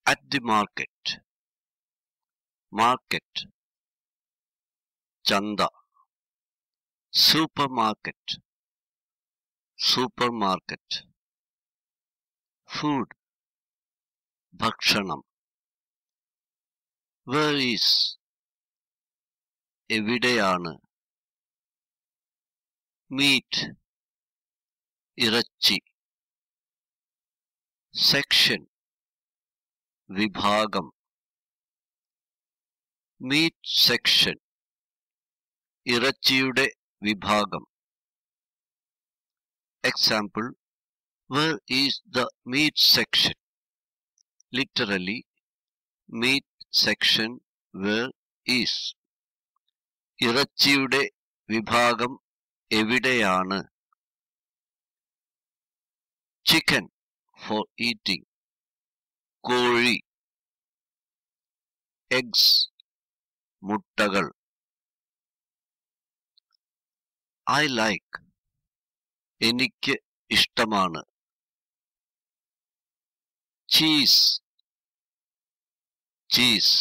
at the market, market, chanda, supermarket, supermarket, food, bhakshanam, where is, എവിടെയാണ്, meat, ഇറച്ചി, section, വിഭാഗം, meat section, ഇറച്ചിയുടെ വിഭാഗം. Example, where is the meat section? Literally, meat section where is. ഇറച്ചിയുടെ വിഭാഗം എവിടെയാണ്? Chicken for eating, കോഴി, eggs, മുട്ടകൾ. I like, എനിക്ക് ഇഷ്ടമാണ്. Cheese, cheese,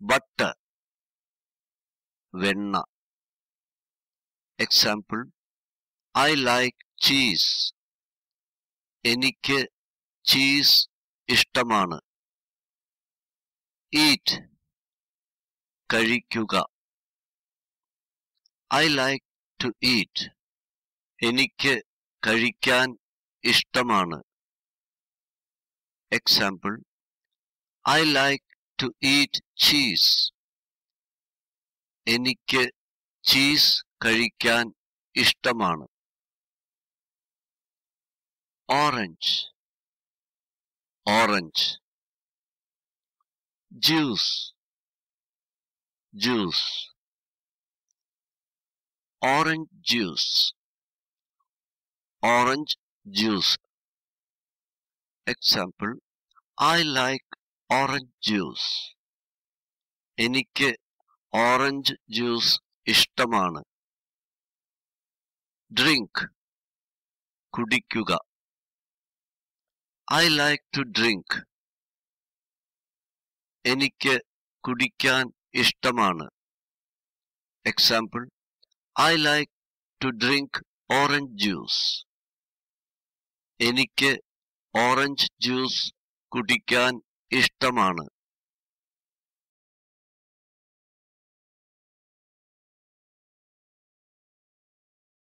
butter, വെണ്ണ. Example, I like cheese. എനിക്ക് ചീസ് ഇഷ്ടമാണ്. Eat, കഴിക്കുക. I like to eat. എനിക്ക് കഴിക്കാൻ ഇഷ്ടമാണ്. Example, I like to eat cheese. എനിക്ക് ചീസ് കഴിക്കാൻ ഇഷ്ടമാണ്. Orange, orange, juice, juice, orange juice, orange juice. Example, I like orange juice. എനിക്ക് ഓറഞ്ച് ജ്യൂസ് ഇഷ്ടമാണ്. Drink, കുടിക്കുക. I like to drink. എനിക്ക് കുടിക്കാൻ ഇഷ്ടമാണ്. Example, I like to drink orange juice. എനിക്ക് ഓറഞ്ച് ജ്യൂസ് കുടിക്കാൻ ഇഷ്ടമാണ്.